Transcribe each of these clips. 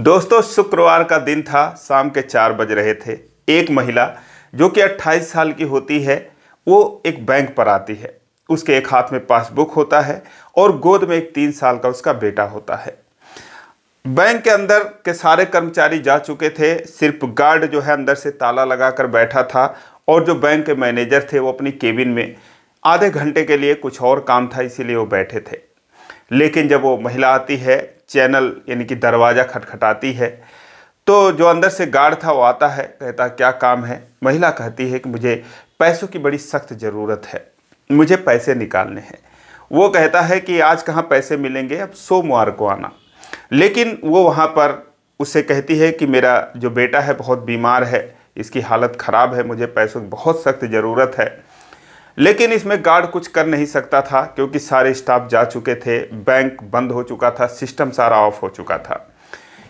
दोस्तों, शुक्रवार का दिन था। शाम के 4 बज रहे थे। एक महिला जो कि 28 साल की होती है, वो एक बैंक पर आती है। उसके एक हाथ में पासबुक होता है और गोद में एक 3 साल का उसका बेटा होता है। बैंक के अंदर के सारे कर्मचारी जा चुके थे। सिर्फ गार्ड जो है अंदर से ताला लगाकर बैठा था और जो बैंक के मैनेजर थे वो अपनी केबिन में आधे घंटे के लिए कुछ और काम था, इसीलिए वो बैठे थे। लेकिन जब वो महिला आती है, चैनल यानी कि दरवाज़ा खटखटाती है, तो जो अंदर से गार्ड था वो आता है, कहता क्या काम है। महिला कहती है कि मुझे पैसों की बड़ी सख्त ज़रूरत है, मुझे पैसे निकालने हैं। वो कहता है कि आज कहाँ पैसे मिलेंगे, अब सोमवार को आना। लेकिन वो वहाँ पर उससे कहती है कि मेरा जो बेटा है बहुत बीमार है, इसकी हालत ख़राब है, मुझे पैसों की बहुत सख्त ज़रूरत है। लेकिन इसमें गार्ड कुछ कर नहीं सकता था क्योंकि सारे स्टाफ जा चुके थे, बैंक बंद हो चुका था, सिस्टम सारा ऑफ हो चुका था।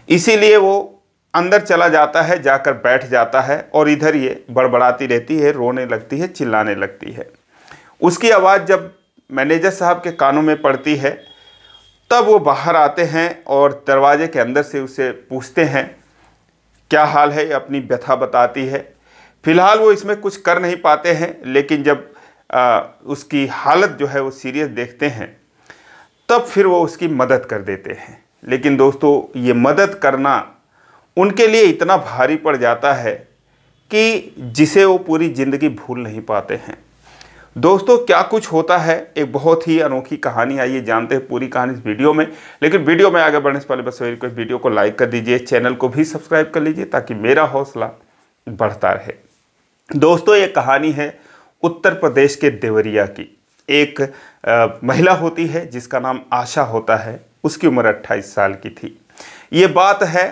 इसीलिए वो अंदर चला जाता है, जाकर बैठ जाता है और इधर ये बड़बड़ाती रहती है, रोने लगती है, चिल्लाने लगती है। उसकी आवाज़ जब मैनेजर साहब के कानों में पड़ती है, तब वो बाहर आते हैं और दरवाजे के अंदर से उसे पूछते हैं क्या हाल है। अपनी व्यथा बताती है। फिलहाल वो इसमें कुछ कर नहीं पाते हैं, लेकिन जब उसकी हालत जो है वो सीरियस देखते हैं, तब फिर वो उसकी मदद कर देते हैं। लेकिन दोस्तों, ये मदद करना उनके लिए इतना भारी पड़ जाता है कि जिसे वो पूरी ज़िंदगी भूल नहीं पाते हैं। दोस्तों, क्या कुछ होता है, एक बहुत ही अनोखी कहानी। आइए जानते हैं पूरी कहानी इस वीडियो में। लेकिन वीडियो में आगे बढ़ने से पहले बस वही रिक्वेस्ट, वीडियो को लाइक कर दीजिए, चैनल को भी सब्सक्राइब कर लीजिए ताकि मेरा हौसला बढ़ता रहे। दोस्तों, ये कहानी है उत्तर प्रदेश के देवरिया की। एक महिला होती है जिसका नाम आशा होता है। उसकी उम्र 28 साल की थी। ये बात है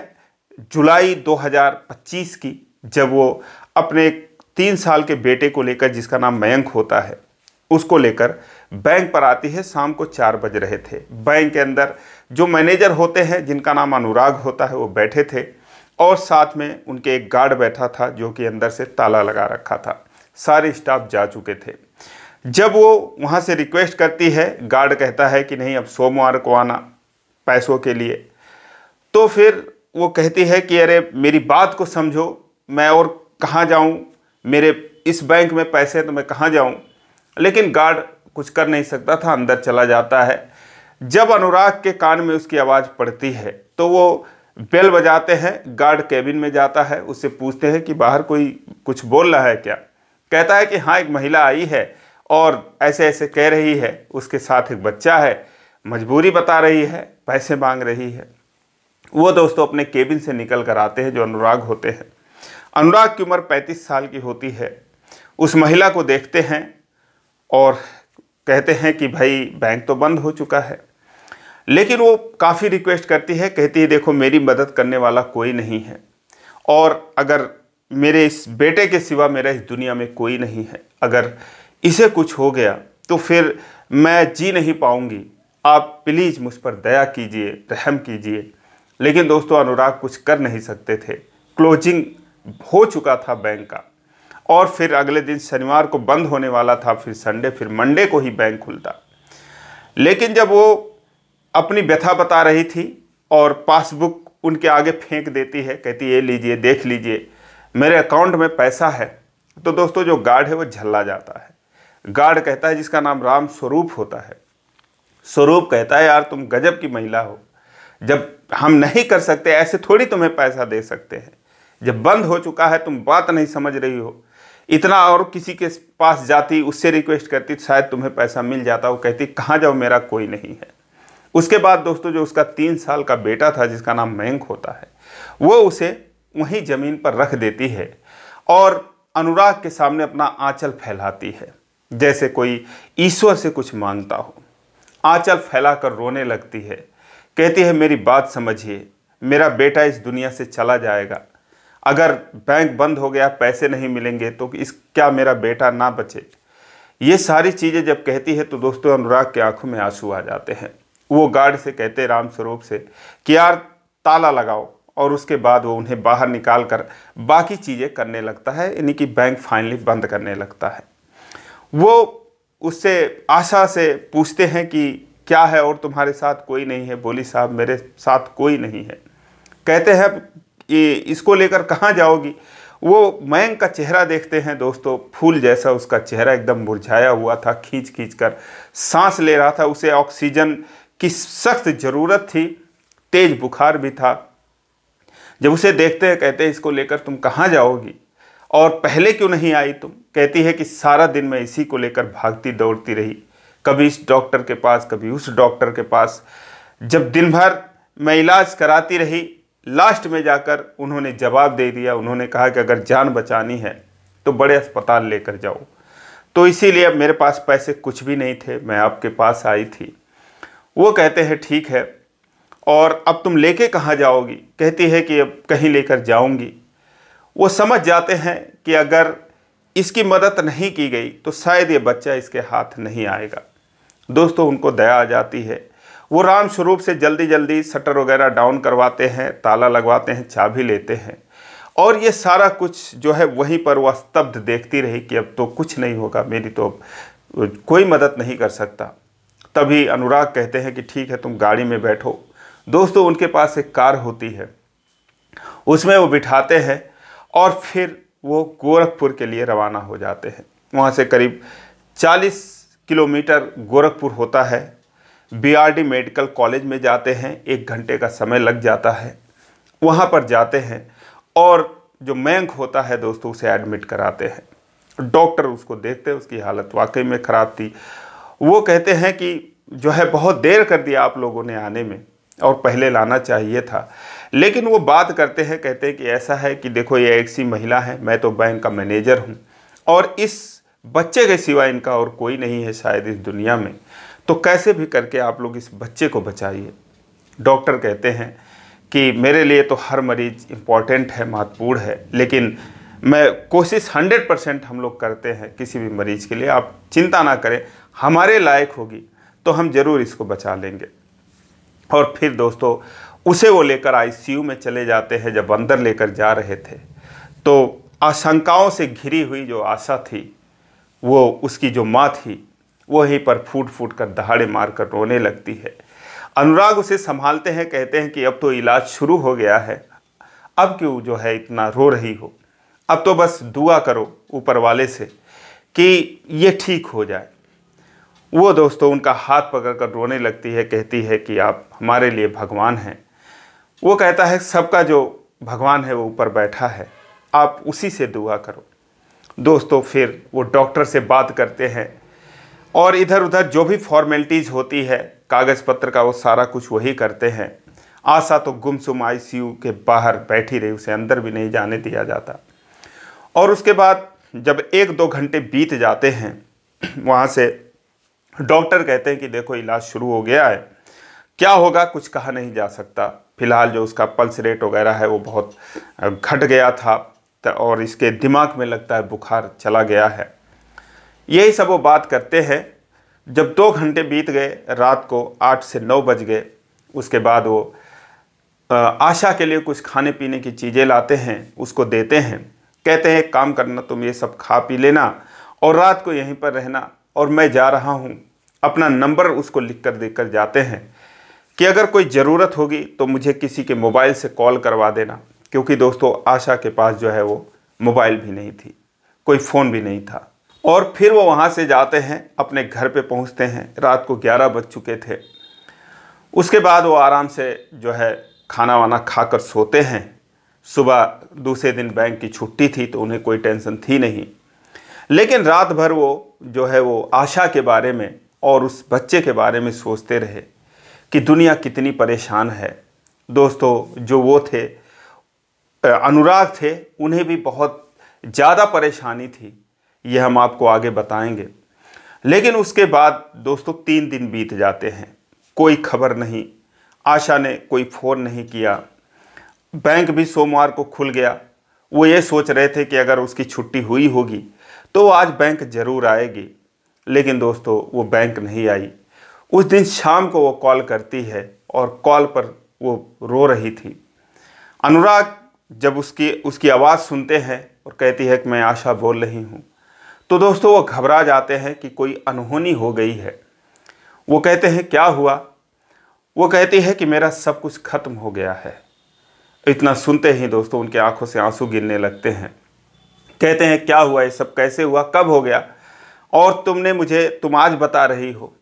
जुलाई 2025 की, जब वो अपने 3 साल के बेटे को लेकर, जिसका नाम मयंक होता है, उसको लेकर बैंक पर आती है। शाम को 4 बज रहे थे। बैंक के अंदर जो मैनेजर होते हैं, जिनका नाम अनुराग होता है, वो बैठे थे और साथ में उनके एक गार्ड बैठा था जो कि अंदर से ताला लगा रखा था। सारे स्टाफ जा चुके थे। जब वो वहाँ से रिक्वेस्ट करती है, गार्ड कहता है कि नहीं, अब सोमवार को आना पैसों के लिए। तो फिर वो कहती है कि अरे मेरी बात को समझो, मैं और कहाँ जाऊँ, मेरे इस बैंक में पैसे हैं तो मैं कहाँ जाऊँ। लेकिन गार्ड कुछ कर नहीं सकता था, अंदर चला जाता है। जब अनुराग के कान में उसकी आवाज़ पड़ती है तो वो बेल बजाते हैं। गार्ड कैबिन में जाता है, उससे पूछते हैं कि बाहर कोई कुछ बोल रहा है क्या। कहता है कि हाँ, एक महिला आई है और ऐसे ऐसे कह रही है, उसके साथ एक बच्चा है, मजबूरी बता रही है, पैसे मांग रही है। वो दोस्तों अपने केबिन से निकल कर आते हैं, जो अनुराग होते हैं। अनुराग की उम्र 35 साल की होती है। उस महिला को देखते हैं और कहते हैं कि भाई बैंक तो बंद हो चुका है। लेकिन वो काफ़ी रिक्वेस्ट करती है, कहती है देखो मेरी मदद करने वाला कोई नहीं है और अगर मेरे इस बेटे के सिवा मेरा इस दुनिया में कोई नहीं है। अगर इसे कुछ हो गया तो फिर मैं जी नहीं पाऊंगी। आप प्लीज़ मुझ पर दया कीजिए, रहम कीजिए। लेकिन दोस्तों, अनुराग कुछ कर नहीं सकते थे। क्लोजिंग हो चुका था बैंक का और फिर अगले दिन शनिवार को बंद होने वाला था, फिर संडे, फिर मंडे को ही बैंक खुलता। लेकिन जब वो अपनी व्यथा बता रही थी और पासबुक उनके आगे फेंक देती है, कहती ये लीजिए, देख लीजिए, मेरे अकाउंट में पैसा है, तो दोस्तों जो गार्ड है वो झल्ला जाता है। गार्ड कहता है, जिसका नाम राम स्वरूप होता है, स्वरूप कहता है यार तुम गजब की महिला हो, जब हम नहीं कर सकते ऐसे थोड़ी तुम्हें पैसा दे सकते हैं। जब बंद हो चुका है तुम बात नहीं समझ रही हो। इतना और किसी के पास जाती, उससे रिक्वेस्ट करती, शायद तुम्हें पैसा मिल जाता। वो कहती कहाँ जाओ, मेरा कोई नहीं है। उसके बाद दोस्तों जो उसका 3 साल का बेटा था, जिसका नाम मयंक होता है, वो उसे वहीं ज़मीन पर रख देती है और अनुराग के सामने अपना आंचल फैलाती है, जैसे कोई ईश्वर से कुछ मांगता हो। आंचल फैलाकर रोने लगती है, कहती है मेरी बात समझिए, मेरा बेटा इस दुनिया से चला जाएगा। अगर बैंक बंद हो गया, पैसे नहीं मिलेंगे तो क्या मेरा बेटा ना बचे। ये सारी चीज़ें जब कहती है तो दोस्तों अनुराग के आंखों में आंसू आ जाते हैं। वो गार्ड से कहते राम स्वरूप से कि यार ताला लगाओ, और उसके बाद वो उन्हें बाहर निकाल कर बाकी चीज़ें करने लगता है, यानी कि बैंक फाइनली बंद करने लगता है। वो उससे आशा से पूछते हैं कि क्या है और तुम्हारे साथ कोई नहीं है। बोली साहब मेरे साथ कोई नहीं है। कहते हैं ये इसको लेकर कहाँ जाओगी। वो मयंक का चेहरा देखते हैं दोस्तों, फूल जैसा उसका चेहरा एकदम मुरझाया हुआ था, खींच खींच कर सांस ले रहा था, उसे ऑक्सीजन की सख्त ज़रूरत थी, तेज बुखार भी था। जब उसे देखते हैं कहते हैं इसको लेकर तुम कहाँ जाओगी और पहले क्यों नहीं आई तुम। कहती है कि सारा दिन मैं इसी को लेकर भागती दौड़ती रही, कभी इस डॉक्टर के पास कभी उस डॉक्टर के पास। जब दिन भर मैं इलाज कराती रही, लास्ट में जाकर उन्होंने जवाब दे दिया, उन्होंने कहा कि अगर जान बचानी है तो बड़े अस्पताल लेकर जाओ। तो इसीलिए अब मेरे पास पैसे कुछ भी नहीं थे, मैं आपके पास आई थी। वो कहते हैं ठीक है, और अब तुम लेके कहाँ जाओगी। कहती है कि अब कहीं लेकर जाऊंगी। वो समझ जाते हैं कि अगर इसकी मदद नहीं की गई तो शायद ये बच्चा इसके हाथ नहीं आएगा। दोस्तों उनको दया आ जाती है, वो राम स्वरूप से जल्दी जल्दी शटर वगैरह डाउन करवाते हैं, ताला लगवाते हैं, चाबी लेते हैं, और ये सारा कुछ जो है वहीं पर वह स्तब्ध देखती रही कि अब तो कुछ नहीं होगा, मेरी तो कोई मदद नहीं कर सकता। तभी अनुराग कहते हैं कि ठीक है तुम गाड़ी में बैठो। दोस्तों उनके पास एक कार होती है, उसमें वो बिठाते हैं और फिर वो गोरखपुर के लिए रवाना हो जाते हैं। वहाँ से करीब 40 किलोमीटर गोरखपुर होता है। बीआरडी मेडिकल कॉलेज में जाते हैं, 1 घंटे का समय लग जाता है। वहाँ पर जाते हैं और जो मयंक होता है दोस्तों उसे एडमिट कराते हैं। डॉक्टर उसको देखते हैं, उसकी हालत वाकई में ख़राब थी। वो कहते हैं कि जो है बहुत देर कर दिया आप लोगों ने आने में और पहले लाना चाहिए था। लेकिन वो बात करते हैं, कहते हैं कि ऐसा है कि देखो ये एक सी महिला है, मैं तो बैंक का मैनेजर हूँ और इस बच्चे के सिवा इनका और कोई नहीं है शायद इस दुनिया में, तो कैसे भी करके आप लोग इस बच्चे को बचाइए। डॉक्टर कहते हैं कि मेरे लिए तो हर मरीज इम्पॉर्टेंट है, महत्वपूर्ण है, लेकिन मैं कोशिश 100% हम लोग करते हैं किसी भी मरीज़ के लिए, आप चिंता ना करें, हमारे लायक होगी तो हम ज़रूर इसको बचा लेंगे। और फिर दोस्तों उसे वो लेकर आईसीयू में चले जाते हैं। जब अंदर लेकर जा रहे थे तो आशंकाओं से घिरी हुई जो आशा थी, वो उसकी जो माँ थी, वो वहीं पर फूट फूट कर दहाड़े मारकर रोने लगती है। अनुराग उसे संभालते हैं, कहते हैं कि अब तो इलाज शुरू हो गया है, अब क्यों जो है इतना रो रही हो, अब तो बस दुआ करो ऊपर वाले से कि ये ठीक हो जाए। वो दोस्तों उनका हाथ पकड़कर रोने लगती है, कहती है कि आप हमारे लिए भगवान हैं। वो कहता है सबका जो भगवान है वो ऊपर बैठा है, आप उसी से दुआ करो। दोस्तों फिर वो डॉक्टर से बात करते हैं और इधर उधर जो भी फॉर्मेलिटीज़ होती है कागज़ पत्र का वो सारा कुछ वही करते हैं। आशा तो गुमसुम आईसीयू के बाहर बैठी रही, उसे अंदर भी नहीं जाने दिया जाता। और उसके बाद जब 1-2 घंटे बीत जाते हैं, वहाँ से डॉक्टर कहते हैं कि देखो इलाज शुरू हो गया है, क्या होगा कुछ कहा नहीं जा सकता। फिलहाल जो उसका पल्स रेट वगैरह है वो बहुत घट गया था और इसके दिमाग में लगता है बुखार चला गया है। यही सब वो बात करते हैं। जब 2 घंटे बीत गए, रात को 8 से 9 बज गए, उसके बाद वो आशा के लिए कुछ खाने पीने की चीज़ें लाते हैं, उसको देते हैं। कहते हैं एक काम करना, तुम ये सब खा पी लेना और रात को यहीं पर रहना, और मैं जा रहा हूँ। अपना नंबर उसको लिख कर देकर जाते हैं कि अगर कोई ज़रूरत होगी तो मुझे किसी के मोबाइल से कॉल करवा देना, क्योंकि दोस्तों आशा के पास जो है वो मोबाइल भी नहीं थी, कोई फ़ोन भी नहीं था। और फिर वो वहाँ से जाते हैं, अपने घर पे पहुँचते हैं। रात को 11 बज चुके थे। उसके बाद वो आराम से जो है खाना वाना खाकर सोते हैं। सुबह दूसरे दिन बैंक की छुट्टी थी तो उन्हें कोई टेंशन थी नहीं, लेकिन रात भर वो जो है वो आशा के बारे में और उस बच्चे के बारे में सोचते रहे कि दुनिया कितनी परेशान है। दोस्तों जो वो थे अनुराग थे, उन्हें भी बहुत ज़्यादा परेशानी थी, ये हम आपको आगे बताएंगे। लेकिन उसके बाद दोस्तों 3 दिन बीत जाते हैं, कोई खबर नहीं। आशा ने कोई फ़ोन नहीं किया। बैंक भी सोमवार को खुल गया। वो ये सोच रहे थे कि अगर उसकी छुट्टी हुई होगी तो आज बैंक ज़रूर आएगी, लेकिन दोस्तों वो बैंक नहीं आई। उस दिन शाम को वो कॉल करती है और कॉल पर वो रो रही थी। अनुराग जब उसकी आवाज़ सुनते हैं और कहती है कि मैं आशा बोल रही हूँ, तो दोस्तों वो घबरा जाते हैं कि कोई अनहोनी हो गई है। वो कहते हैं क्या हुआ। वो कहती है कि मेरा सब कुछ खत्म हो गया है, इतना सुनते ही दोस्तों उनके आंखों से आंसू गिरने लगते हैं। कहते हैं क्या हुआ, ये सब कैसे हुआ, कब हो गया, और तुम आज बता रही हो।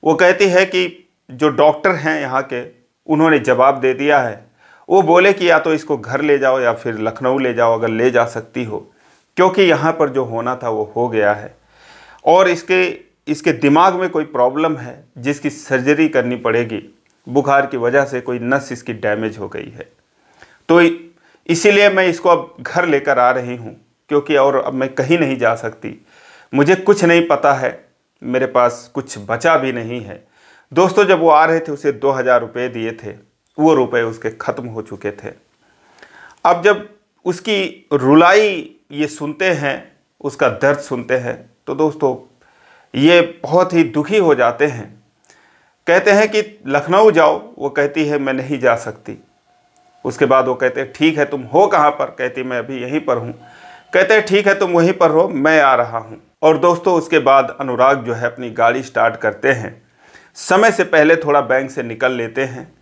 वो कहती है कि जो डॉक्टर हैं यहाँ के, उन्होंने जवाब दे दिया है। वो बोले कि या तो इसको घर ले जाओ या फिर लखनऊ ले जाओ अगर ले जा सकती हो, क्योंकि यहाँ पर जो होना था वो हो गया है और इसके दिमाग में कोई प्रॉब्लम है जिसकी सर्जरी करनी पड़ेगी। बुखार की वजह से कोई नस इसकी डैमेज हो गई है, तो इसीलिए मैं इसको अब घर लेकर आ रही हूँ, क्योंकि और अब मैं कहीं नहीं जा सकती। मुझे कुछ नहीं पता है, मेरे पास कुछ बचा भी नहीं है। दोस्तों जब वो आ रहे थे उसे 2000 रुपये दिए थे, वो रुपए उसके ख़त्म हो चुके थे। अब जब उसकी रुलाई ये सुनते हैं, उसका दर्द सुनते हैं, तो दोस्तों ये बहुत ही दुखी हो जाते हैं। कहते हैं कि लखनऊ जाओ, वो कहती है मैं नहीं जा सकती। उसके बाद वो कहते हैं ठीक है तुम हो कहाँ पर, कहती मैं अभी यहीं पर हूँ। कहते हैं ठीक है तुम वहीं पर हो, मैं आ रहा हूँ। और दोस्तों उसके बाद अनुराग जो है अपनी गाड़ी स्टार्ट करते हैं, समय से पहले थोड़ा बैंक से निकल लेते हैं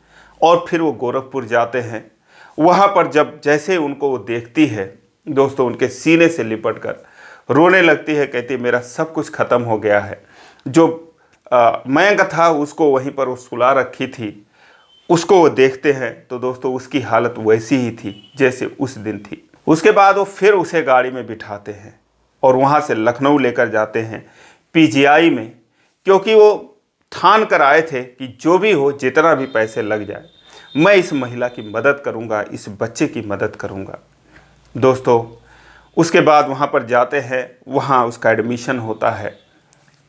और फिर वो गोरखपुर जाते हैं। वहाँ पर जब जैसे उनको वो देखती है दोस्तों, उनके सीने से लिपट कर रोने लगती है। कहती मेरा सब कुछ ख़त्म हो गया है। जो मयंक था उसको वहीं पर वो सुला रखी थी, उसको वो देखते हैं तो दोस्तों उसकी हालत वैसी ही थी जैसे उस दिन थी। उसके बाद वो फिर उसे गाड़ी में बिठाते हैं और वहाँ से लखनऊ लेकर जाते हैं पीजीआई में, क्योंकि वो ठान कर आए थे कि जो भी हो, जितना भी पैसे लग जाए, मैं इस महिला की मदद करूँगा, इस बच्चे की मदद करूँगा। दोस्तों उसके बाद वहाँ पर जाते हैं, वहाँ उसका एडमिशन होता है,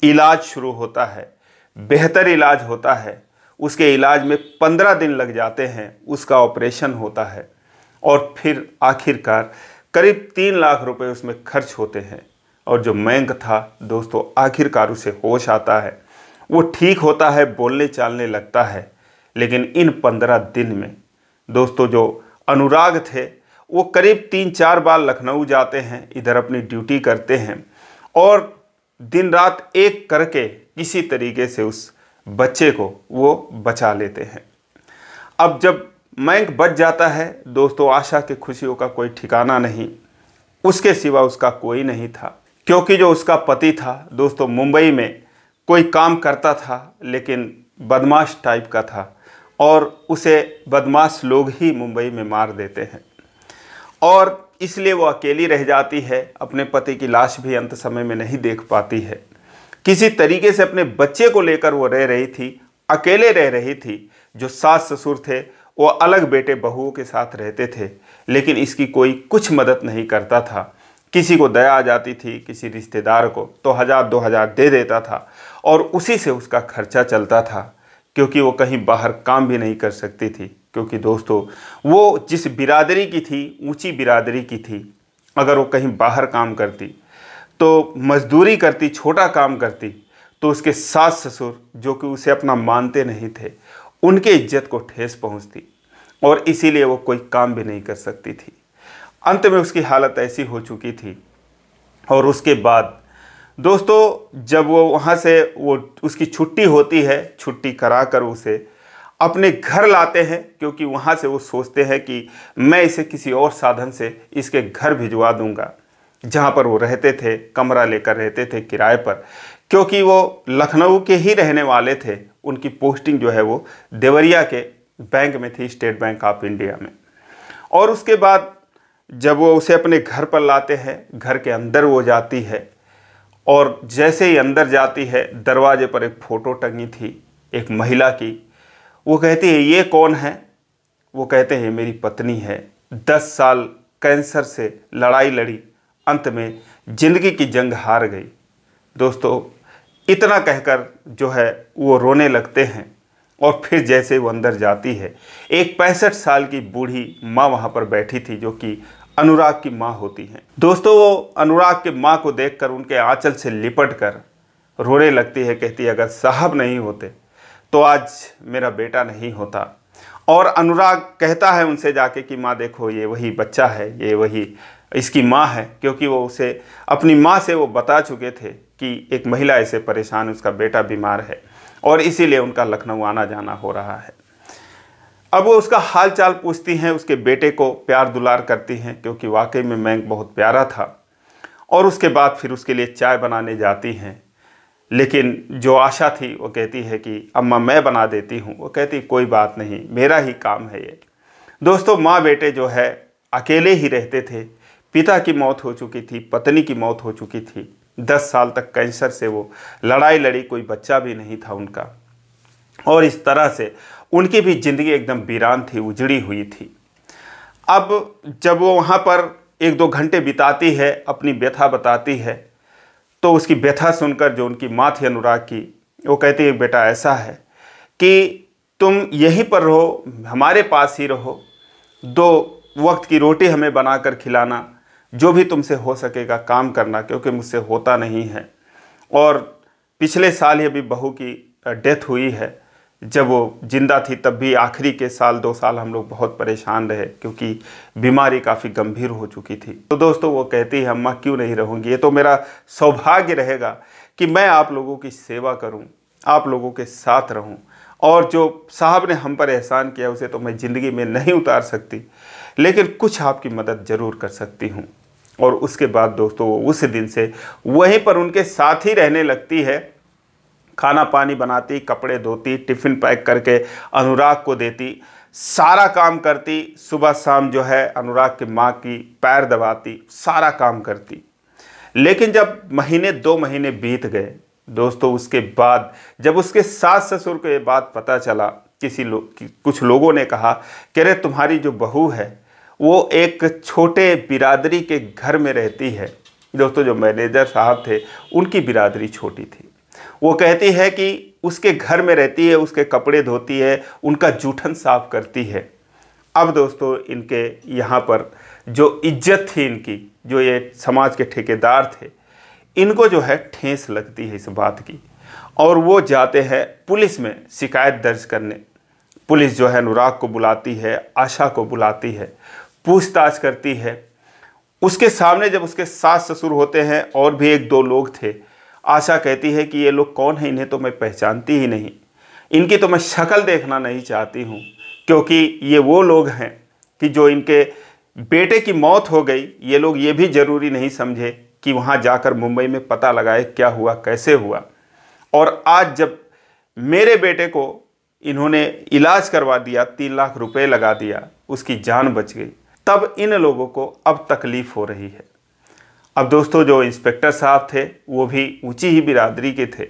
इलाज शुरू होता है, बेहतर इलाज होता है। उसके इलाज में 15 दिन लग जाते हैं, उसका ऑपरेशन होता है और फिर आखिरकार करीब 3 लाख रुपए उसमें खर्च होते हैं। और जो मयंक था दोस्तों, आखिरकार उसे होश आता है, वो ठीक होता है, बोलने चालने लगता है। लेकिन इन 15 दिन में दोस्तों जो अनुराग थे वो करीब 3-4 बार लखनऊ जाते हैं, इधर अपनी ड्यूटी करते हैं और दिन रात एक करके किसी तरीके से उस बच्चे को वो बचा लेते हैं। अब जब मयंक बच जाता है दोस्तों, आशा की खुशियों का कोई ठिकाना नहीं, उसके सिवा उसका कोई नहीं था। क्योंकि जो उसका पति था दोस्तों मुंबई में कोई काम करता था, लेकिन बदमाश टाइप का था और उसे बदमाश लोग ही मुंबई में मार देते हैं और इसलिए वो अकेली रह जाती है। अपने पति की लाश भी अंत समय में नहीं देख पाती है। किसी तरीके से अपने बच्चे को लेकर वो रह रही थी, अकेले रह रही थी। जो सास ससुर थे वो अलग बेटे बहुओं के साथ रहते थे, लेकिन इसकी कोई कुछ मदद नहीं करता था। किसी को दया आ जाती थी, किसी रिश्तेदार को, तो 1000-2000 दे देता था और उसी से उसका खर्चा चलता था, क्योंकि वो कहीं बाहर काम भी नहीं कर सकती थी। क्योंकि दोस्तों वो जिस बिरादरी की थी, ऊंची बिरादरी की थी, अगर वो कहीं बाहर काम करती तो मजदूरी करती, छोटा काम करती, तो उसके सास ससुर जो कि उसे अपना मानते नहीं थे, उनके इज्जत को ठेस पहुंचती और इसीलिए वो कोई काम भी नहीं कर सकती थी। अंत में उसकी हालत ऐसी हो चुकी थी। और उसके बाद दोस्तों जब वो वहाँ से उसकी छुट्टी होती है, छुट्टी करा कर उसे अपने घर लाते हैं, क्योंकि वहाँ से वो सोचते हैं कि मैं इसे किसी और साधन से इसके घर भिजवा दूंगा, जहाँ पर वो रहते थे, कमरा लेकर रहते थे किराए पर, क्योंकि वो लखनऊ के ही रहने वाले थे। उनकी पोस्टिंग जो है वो देवरिया के बैंक में थी, स्टेट बैंक ऑफ इंडिया में। और उसके बाद जब वो उसे अपने घर पर लाते हैं, घर के अंदर वो जाती है और जैसे ही अंदर जाती है, दरवाजे पर एक फ़ोटो टंगी थी एक महिला की। वो कहती है ये कौन है? वो कहते हैं मेरी पत्नी है, 10 साल कैंसर से लड़ाई लड़ी, अंत में ज़िंदगी की जंग हार गई। दोस्तों इतना कहकर जो है वो रोने लगते हैं और फिर जैसे वो अंदर जाती है, एक 65 साल की बूढ़ी माँ वहाँ पर बैठी थी, जो कि अनुराग की माँ होती हैं। दोस्तों वो अनुराग की माँ को देखकर उनके आंचल से लिपट कर रोने लगती है। कहती है अगर साहब नहीं होते तो आज मेरा बेटा नहीं होता। और अनुराग कहता है उनसे जाके कि माँ देखो ये वही बच्चा है, ये वही इसकी माँ है, क्योंकि वो उसे अपनी माँ से वो बता चुके थे कि एक महिला ऐसे परेशान, उसका बेटा बीमार है और इसीलिए उनका लखनऊ आना जाना हो रहा है। अब वो उसका हाल चाल पूछती हैं, उसके बेटे को प्यार दुलार करती हैं क्योंकि वाकई में मैंक बहुत प्यारा था। और उसके बाद फिर उसके लिए चाय बनाने जाती हैं। लेकिन जो आशा थी वो कहती है कि अम्मा मैं बना देती हूँ। वो कहती कोई बात नहीं, मेरा ही काम है ये। दोस्तों, माँ बेटे जो है अकेले ही रहते थे। पिता की मौत हो चुकी थी, पत्नी की मौत हो चुकी थी। 10 साल तक कैंसर से वो लड़ाई लड़ी, कोई बच्चा भी नहीं था उनका। और इस तरह से उनकी भी ज़िंदगी एकदम वीरान थी, उजड़ी हुई थी। अब जब वो वहाँ पर 1-2 घंटे बिताती है, अपनी व्यथा बताती है, तो उसकी व्यथा सुनकर जो उनकी माँ थी अनुराग की, वो कहती है बेटा ऐसा है कि तुम यहीं पर रहो, हमारे पास ही रहो, 2 वक्त की रोटी हमें बनाकर खिलाना, जो भी तुमसे हो सकेगा काम करना, क्योंकि मुझसे होता नहीं है। और पिछले साल ही अभी बहू की डेथ हुई है। जब वो जिंदा थी तब भी आखिरी के साल 2 साल हम लोग बहुत परेशान रहे क्योंकि बीमारी काफ़ी गंभीर हो चुकी थी। तो दोस्तों, वो कहती है अम्मा क्यों नहीं रहूँगी, ये तो मेरा सौभाग्य रहेगा कि मैं आप लोगों की सेवा करूँ, आप लोगों के साथ रहूँ। और जो साहब ने हम पर एहसान किया उसे तो मैं ज़िंदगी में नहीं उतार सकती, लेकिन कुछ आपकी मदद ज़रूर कर सकती हूँ। और उसके बाद दोस्तों, वो उस दिन से वहीं पर उनके साथ ही रहने लगती है। खाना पानी बनाती, कपड़े धोती, टिफ़िन पैक करके अनुराग को देती, सारा काम करती। सुबह शाम जो है अनुराग की माँ की पैर दबाती, सारा काम करती। लेकिन जब महीने 2 महीने बीत गए दोस्तों, उसके बाद जब उसके सास ससुर को ये बात पता चला, कुछ लोगों ने कहा कि अरे तुम्हारी जो बहू है वो एक छोटे बिरादरी के घर में रहती है। दोस्तों, जो मैनेजर साहब थे उनकी बिरादरी छोटी थी। वो कहती है कि उसके घर में रहती है, उसके कपड़े धोती है, उनका जूठन साफ करती है। अब दोस्तों, इनके यहाँ पर जो इज्जत थी इनकी, जो ये समाज के ठेकेदार थे, इनको जो है ठेस लगती है इस बात की। और वो जाते हैं पुलिस में शिकायत दर्ज करने। पुलिस जो है अनुराग को बुलाती है, आशा को बुलाती है, पूछताछ करती है। उसके सामने जब उसके सास ससुर होते हैं और भी 1-2 लोग थे, आशा कहती है कि ये लोग कौन है, इन्हें तो मैं पहचानती ही नहीं, इनकी तो मैं शक्ल देखना नहीं चाहती हूँ, क्योंकि ये वो लोग हैं कि जो इनके बेटे की मौत हो गई, ये लोग ये भी ज़रूरी नहीं समझे कि वहाँ जाकर मुंबई में पता लगाए क्या हुआ कैसे हुआ। और आज जब मेरे बेटे को इन्होंने इलाज करवा दिया, 3 लाख रुपए लगा दिया, उसकी जान बच गई, तब इन लोगों को अब तकलीफ़ हो रही है। अब दोस्तों, जो इंस्पेक्टर साहब थे वो भी ऊंची ही बिरादरी के थे।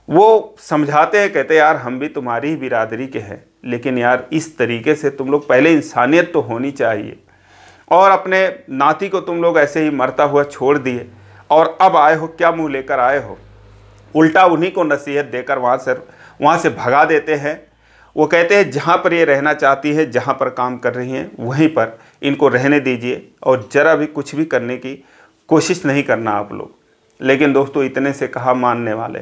वो समझाते हैं, कहते यार हम भी तुम्हारी ही बिरादरी के हैं, लेकिन यार इस तरीके से तुम लोग, पहले इंसानियत तो होनी चाहिए। और अपने नाती को तुम लोग ऐसे ही मरता हुआ छोड़ दिए और अब आए हो, क्या मुंह लेकर आए हो। उल्टा उन्हीं को नसीहत देकर वहाँ से भगा देते हैं। वो कहते हैं जहाँ पर ये रहना चाहती है, जहाँ पर काम कर रही हैं, वहीं पर इनको रहने दीजिए और ज़रा भी कुछ भी करने की कोशिश नहीं करना आप लोग। लेकिन दोस्तों, इतने से कहाँ मानने वाले।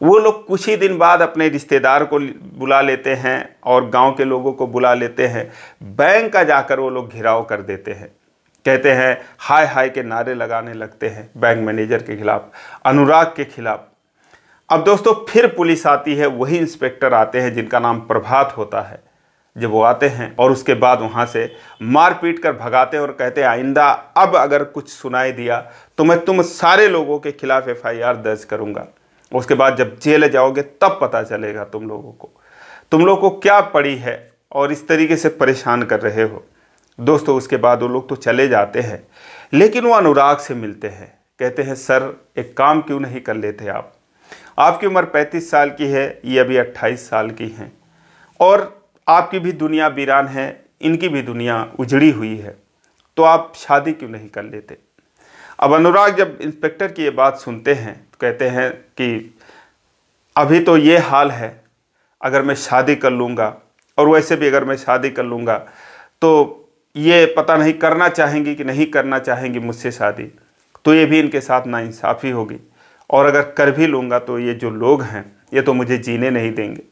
वो लोग कुछ ही दिन बाद अपने रिश्तेदार को बुला लेते हैं और गांव के लोगों को बुला लेते हैं। बैंक का जाकर वो लोग घेराव कर देते हैं, कहते हैं हाय हाय के नारे लगाने लगते हैं बैंक मैनेजर के खिलाफ, अनुराग के खिलाफ। अब दोस्तों, फिर पुलिस आती है, वही इंस्पेक्टर आते हैं जिनका नाम प्रभात होता है। जब वो आते हैं और उसके बाद वहाँ से मार पीट कर भगाते हैं और कहते हैं आइंदा अब अगर कुछ सुनाई दिया तो मैं तुम सारे लोगों के खिलाफ FIR दर्ज करूँगा। उसके बाद जब जेल जाओगे तब पता चलेगा तुम लोगों को क्या पड़ी है और इस तरीके से परेशान कर रहे हो। दोस्तों, उसके बाद वो लोग तो चले जाते हैं, लेकिन वो अनुराग से मिलते हैं। कहते हैं सर, एक काम क्यों नहीं कर लेते आप, आपकी उम्र 35 साल की है, ये अभी 28 साल की हैं, और आपकी भी दुनिया वीरान है, इनकी भी दुनिया उजड़ी हुई है, तो आप शादी क्यों नहीं कर लेते। अब अनुराग जब इंस्पेक्टर की ये बात सुनते हैं तो कहते हैं कि अभी तो ये हाल है, अगर मैं शादी कर लूँगा, और वैसे भी अगर मैं शादी कर लूँगा तो ये पता नहीं करना चाहेंगी कि नहीं करना चाहेंगी मुझसे शादी, तो ये भी इनके साथ नाइंसाफ़ी होगी, और अगर कर भी लूँगा तो ये जो लोग हैं ये तो मुझे जीने नहीं देंगे।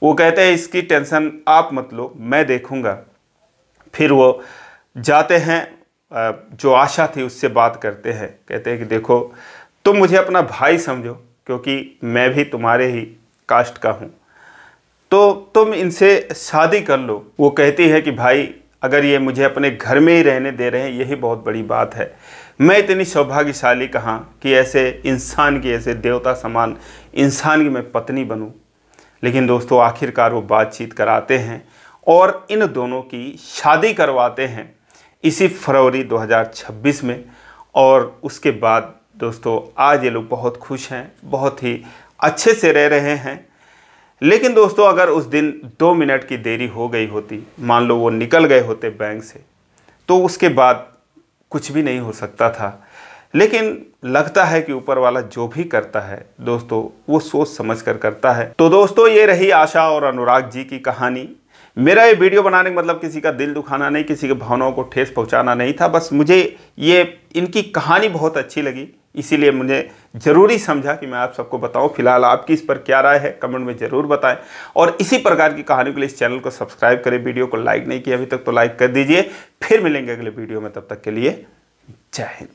वो कहते हैं इसकी टेंशन आप मत लो, मैं देखूँगा। फिर वो जाते हैं, जो आशा थी उससे बात करते हैं, कहते हैं कि देखो तुम मुझे अपना भाई समझो, क्योंकि मैं भी तुम्हारे ही कास्ट का हूँ, तो तुम इनसे शादी कर लो। वो कहती है कि भाई अगर ये मुझे अपने घर में ही रहने दे रहे हैं यही बहुत बड़ी बात है। मैं इतनी सौभाग्यशाली कहाँ कि ऐसे इंसान की, ऐसे देवता समान इंसान की मैं पत्नी बनूं। लेकिन दोस्तों आखिरकार वो बातचीत कराते हैं और इन दोनों की शादी करवाते हैं इसी फरवरी 2026 में। और उसके बाद दोस्तों आज ये लोग बहुत खुश हैं, बहुत ही अच्छे से रह रहे हैं। लेकिन दोस्तों अगर उस दिन 2 मिनट की देरी हो गई होती, मान लो वो निकल गए होते बैंक से, तो उसके बाद कुछ भी नहीं हो सकता था। लेकिन लगता है कि ऊपर वाला जो भी करता है दोस्तों वो सोच समझ कर करता है। तो दोस्तों ये रही आशा और अनुराग जी की कहानी। मेरा ये वीडियो बनाने का मतलब किसी का दिल दुखाना नहीं, किसी के भावनाओं को ठेस पहुंचाना नहीं था। बस मुझे ये इनकी कहानी बहुत अच्छी लगी, इसीलिए मुझे ज़रूरी समझा कि मैं आप सबको बताऊं। फिलहाल आपकी इस पर क्या राय है कमेंट में ज़रूर बताएं और इसी प्रकार की कहानी के लिए इस चैनल को सब्सक्राइब करें। वीडियो को लाइक नहीं किया अभी तक तो लाइक कर दीजिए। फिर मिलेंगे अगले वीडियो में, तब तक के लिए जय हिंद।